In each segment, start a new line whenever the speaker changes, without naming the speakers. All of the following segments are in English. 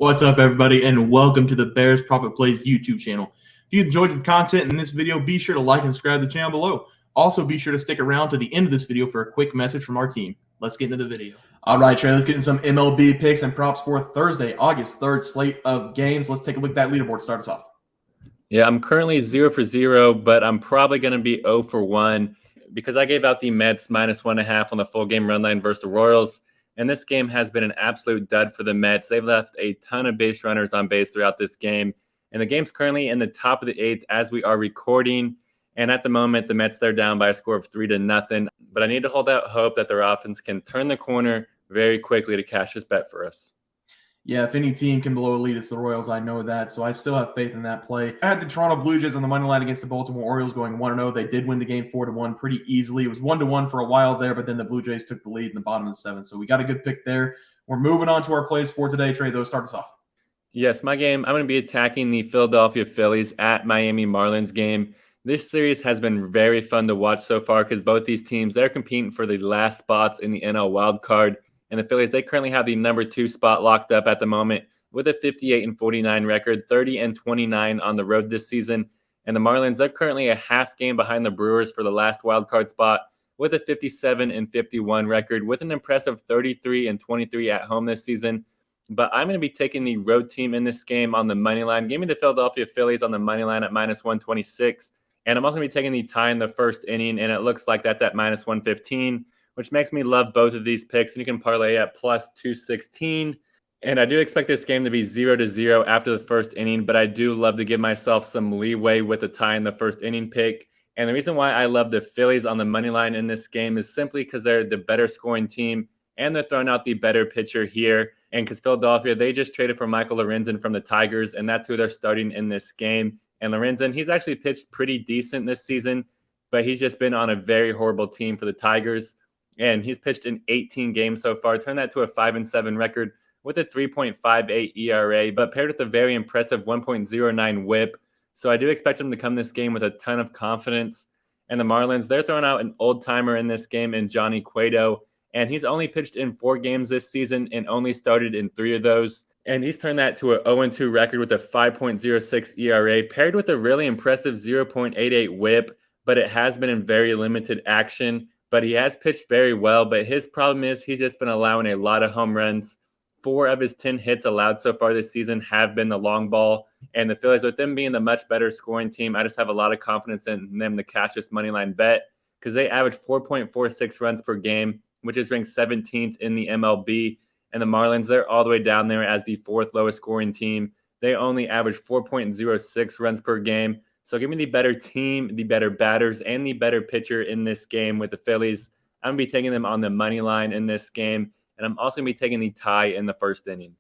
What's up, everybody, and welcome to the Bears Profit Plays YouTube channel. If you enjoyed the content in this video, be sure to like and subscribe to the channel below. Also, be sure to stick around to the end of this video for a quick message from our team. Let's get into the video. All right, Trey, let's get into some MLB picks and props for Thursday, August 3rd slate of games. Let's take a look at that leaderboard. Start us off.
Yeah, I'm currently 0 for 0, but I'm probably going to be 0 for 1 because I gave out the Mets -1.5 on the full game run line versus the Royals. And this game has been an absolute dud for the Mets. They've left a ton of base runners on base throughout this game. And the game's currently in the top of the 8th as we are recording. And at the moment, the Mets, they're down by a score of 3-0. But I need to hold out hope that their offense can turn the corner very quickly to cash this bet for us.
Yeah, if any team can blow a lead, it's the Royals. I know that, so I still have faith in that play. I had the Toronto Blue Jays on the money line against the Baltimore Orioles going 1-0. They did win the game 4-1 pretty easily. It was 1-1 for a while there, but then the Blue Jays took the lead in the bottom of the 7th. So we got a good pick there. We're moving on to our plays for today. Trey, those start us off.
Yes, my game, I'm going to be attacking the Philadelphia Phillies at Miami Marlins game. This series has been very fun to watch so far because both these teams, they're competing for the last spots in the NL wild card. And the Phillies, they currently have the number 2 spot locked up at the moment with a 58-49 record, 30-29 on the road this season. And the Marlins, they're currently a half game behind the Brewers for the last wild card spot with a 57-51 record with an impressive 33-23 at home this season. But I'm going to be taking the road team in this game on the money line. Give me the Philadelphia Phillies on the money line at -126. And I'm also going to be taking the tie in the first inning, and it looks like that's at -115, which makes me love both of these picks. And you can parlay at +216. And I do expect this game to be 0-0 after the first inning, but I do love to give myself some leeway with the tie in the first inning pick. And the reason why I love the Phillies on the money line in this game is simply because they're the better scoring team, and they're throwing out the better pitcher here. And because Philadelphia, they just traded for Michael Lorenzen from the Tigers, and that's who they're starting in this game. And Lorenzen, he's actually pitched pretty decent this season, but he's just been on a very horrible team for the Tigers. And he's pitched in 18 games so far, turned that to a 5-7 record with a 3.58 ERA, but paired with a very impressive 1.09 whip. So I do expect him to come this game with a ton of confidence. And the Marlins, they're throwing out an old-timer in this game in Johnny Cueto, and he's only pitched in 4 games this season and only started in 3 of those. And he's turned that to an 0-2 record with a 5.06 ERA, paired with a really impressive 0.88 whip, but it has been in very limited action. But he has pitched very well, but his problem is he's just been allowing a lot of home runs. 4 of his 10 hits allowed so far this season have been the long ball. And the Phillies, with them being the much better scoring team, I just have a lot of confidence in them to cash this money line bet because they average 4.46 runs per game, which is ranked 17th in the MLB. And the Marlins, they're all the way down there as the 4th lowest scoring team. They only average 4.06 runs per game. So give me the better team, the better batters, and the better pitcher in this game with the Phillies. I'm going to be taking them on the money line in this game. And I'm also going to be taking the tie in the first inning.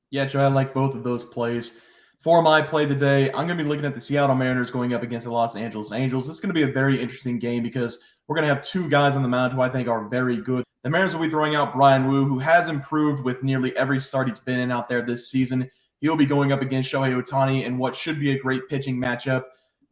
Yeah, Joe, I like both of those plays. For my play today, I'm going to be looking at the Seattle Mariners going up against the Los Angeles Angels. This is going to be a very interesting game because we're going to have 2 guys on the mound who I think are very good. The Mariners will be throwing out Bryan Woo, who has improved with nearly every start he's been in out there this season. He'll be going up against Shohei Ohtani in what should be a great pitching matchup.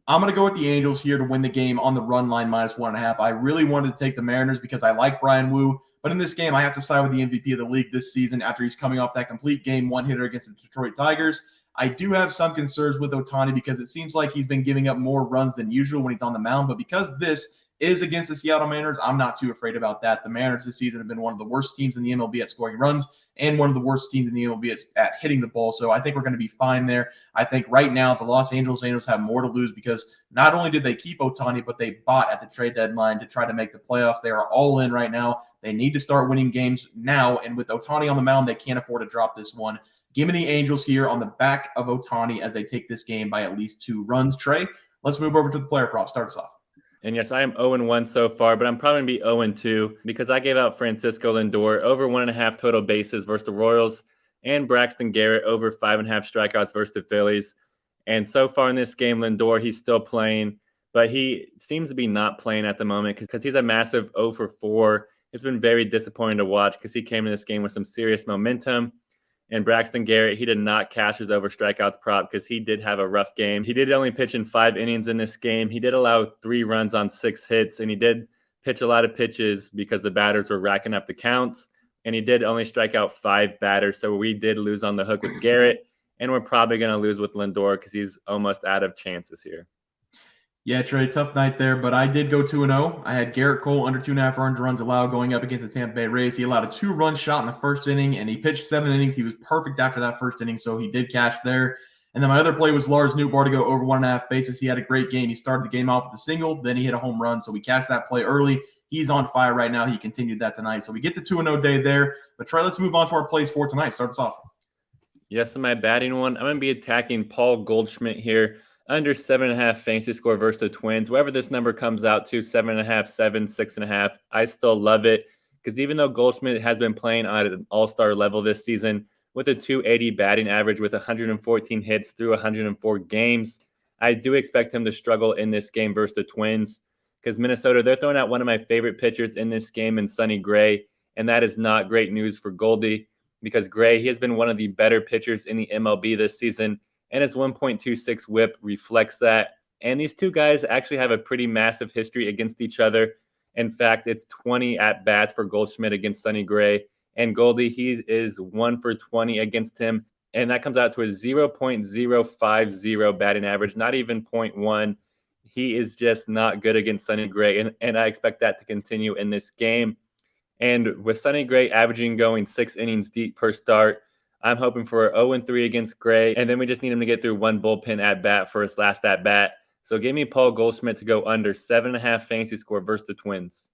I'm going to go with the Angels here to win the game on the run line -1.5. I really wanted to take the Mariners because I like Bryan Woo. But in this game, I have to side with the MVP of the league this season after he's coming off that complete game 1 hitter against the Detroit Tigers. I do have some concerns with Ohtani because it seems like he's been giving up more runs than usual when he's on the mound. But because this is against the Seattle Mariners, I'm not too afraid about that. The Mariners this season have been one of the worst teams in the MLB at scoring runs and one of the worst teams in the MLB at hitting the ball. So I think we're going to be fine there. I think right now the Los Angeles Angels have more to lose because not only did they keep Ohtani, but they bought at the trade deadline to try to make the playoffs. They are all in right now. They need to start winning games now. And with Ohtani on the mound, they can't afford to drop this one. Give me the Angels here on the back of Ohtani as they take this game by at least 2 runs. Trey, let's move over to the player prop. Start us off.
And yes, I am 0-1 so far, but I'm probably going to be 0-2 because I gave out Francisco Lindor over 1.5 total bases versus the Royals and Braxton Garrett over 5.5 strikeouts versus the Phillies. And so far in this game, Lindor, he's still playing, but he seems to be not playing at the moment because he's a massive 0 for 4. It's been very disappointing to watch because he came in this game with some serious momentum. And Braxton Garrett, he did not cash his over strikeouts prop because he did have a rough game. He did only pitch in 5 innings in this game. He did allow 3 runs on 6 hits, and he did pitch a lot of pitches because the batters were racking up the counts. and he did only strike out 5 batters. So we did lose on the hook with Garrett, and we're probably going to lose with Lindor because he's almost out of chances here.
Yeah, Trey, tough night there, but I did go 2-0. I had Garrett Cole under 2.5 earned runs allowed going up against the Tampa Bay Rays. He allowed a 2-run shot in the first inning, and he pitched 7 innings. He was perfect after that first inning, so he did cash there. And then my other play was Lars Nootbaar to go over 1.5 bases. He had a great game. He started the game off with a single, then he hit a home run, so we cashed that play early. He's on fire right now. He continued that tonight. So we get the 2-0 day there. But Trey, let's move on to our plays for tonight. Start us off.
Yes, in my batting one, I'm going to be attacking Paul Goldschmidt here. Under 7.5 fantasy score versus the Twins. Wherever this number comes out to, 7.5, 7, 6.5, I still love it because even though Goldschmidt has been playing at an all-star level this season with a 280 batting average with 114 hits through 104 games, I do expect him to struggle in this game versus the Twins because Minnesota, they're throwing out one of my favorite pitchers in this game in Sonny Gray, and that is not great news for Goldie because Gray, he has been one of the better pitchers in the MLB this season, and his 1.26 whip reflects that. And these two guys actually have a pretty massive history against each other. In fact, it's 20 at-bats for Goldschmidt against Sonny Gray. And Goldie, he is 1 for 20 against him. And that comes out to a 0.050 batting average, not even 0.1. He is just not good against Sonny Gray. And I expect that to continue in this game. And with Sonny Gray averaging going 6 innings deep per start, I'm hoping for 0-3 against Gray, and then we just need him to get through one bullpen at-bat for his last at-bat. So give me Paul Goldschmidt to go under 7.5 fantasy score versus the Twins.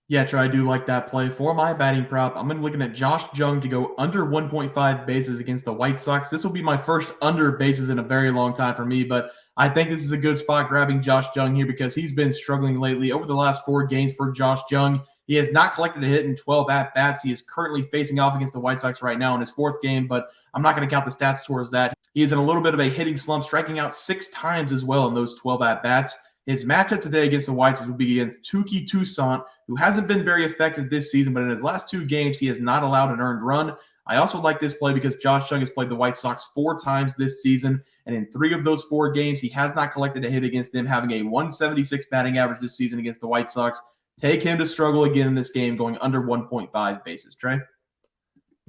Yeah, Trey, I do like that play. For my batting prop, I'm going to be looking at Josh Jung to go under 1.5 bases against the White Sox. This will be my first under bases in a very long time for me, but I think this is a good spot grabbing Josh Jung here because he's been struggling lately. Over the last 4 games for Josh Jung, he has not collected a hit in 12 at-bats. He is currently facing off against the White Sox right now in his 4th game, but I'm not going to count the stats towards that. He is in a little bit of a hitting slump, striking out 6 times as well in those 12 at-bats. His matchup today against the White Sox will be against Touki Toussaint, who hasn't been very effective this season, but in his last 2 games, he has not allowed an earned run. I also like this play because Josh Jung has played the White Sox 4 times this season, and in 3 of those 4 games, he has not collected a hit against them, having a 176 batting average this season against the White Sox. Take him to struggle again in this game, going under 1.5 bases. Trey?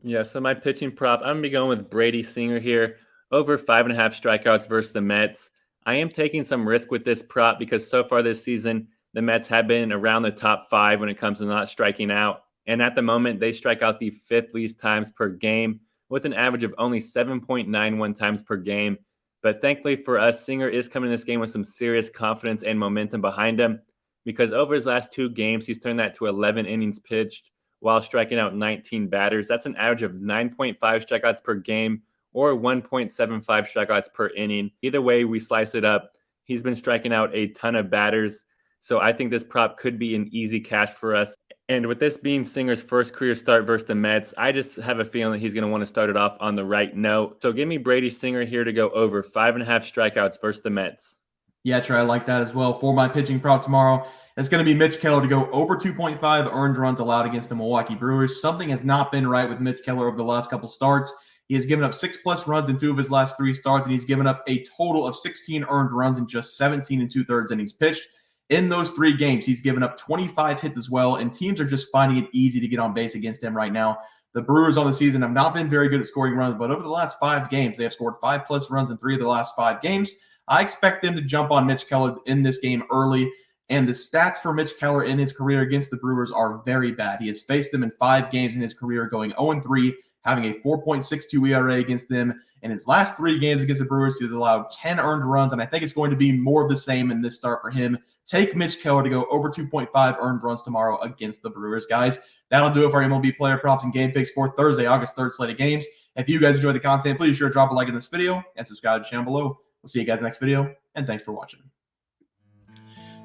Yeah, so my pitching prop, I'm going to be going with Brady Singer here, over 5.5 strikeouts versus the Mets. I am taking some risk with this prop because so far this season, the Mets have been around the top 5 when it comes to not striking out. And at the moment, they strike out the 5th least times per game with an average of only 7.91 times per game. But thankfully for us, Singer is coming in this game with some serious confidence and momentum behind him because over his last 2 games, he's turned that to 11 innings pitched while striking out 19 batters. That's an average of 9.5 strikeouts per game or 1.75 strikeouts per inning. Either way we slice it up, he's been striking out a ton of batters. So I think this prop could be an easy cash for us. And with this being Singer's first career start versus the Mets, I just have a feeling that he's going to want to start it off on the right note. So give me Brady Singer here to go over 5.5 strikeouts versus the Mets.
Yeah, Trey, I like that as well. For my pitching prop tomorrow, it's going to be Mitch Keller to go over 2.5 earned runs allowed against the Milwaukee Brewers. Something has not been right with Mitch Keller over the last couple starts. He has given up 6+ runs in 2 of his last 3 starts, and he's given up a total of 16 earned runs in just 17 2/3 innings pitched. In those 3 games, he's given up 25 hits as well, and teams are just finding it easy to get on base against him right now. The Brewers on the season have not been very good at scoring runs, but over the last 5 games, they have scored 5+ runs in 3 of the last 5 games. I expect them to jump on Mitch Keller in this game early, and the stats for Mitch Keller in his career against the Brewers are very bad. He has faced them in 5 games in his career, going 0-3, having a 4.62 ERA against them. In his last 3 games against the Brewers, he's allowed 10 earned runs, and I think it's going to be more of the same in this start for him. Take Mitch Keller to go over 2.5 earned runs tomorrow against the Brewers, guys. That'll do it for our MLB player props and game picks for Thursday, August 3rd slate of games. If you guys enjoyed the content, please sure to drop a like in this video and subscribe to the channel below. We'll see you guys next video, and thanks for watching.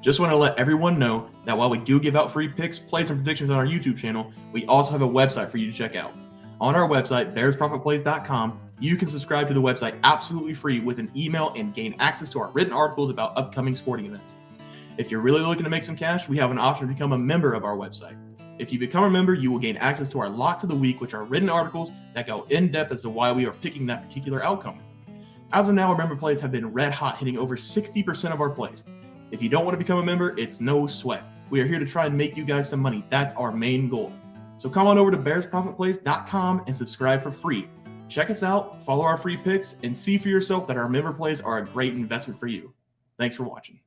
Just want to let everyone know that while we do give out free picks, plays, and predictions on our YouTube channel, we also have a website for you to check out. On our website, bearsprofitplays.com, you can subscribe to the website absolutely free with an email and gain access to our written articles about upcoming sporting events. If you're really looking to make some cash, we have an option to become a member of our website. If you become a member, you will gain access to our Locks of the Week, which are written articles that go in depth as to why we are picking that particular outcome. As of now, our member plays have been red hot, hitting over 60% of our plays. If you don't want to become a member, it's no sweat. We are here to try and make you guys some money. That's our main goal. So come on over to bearsprofitplays.com and subscribe for free. Check us out, follow our free picks, and see for yourself that our member plays are a great investment for you. Thanks for watching.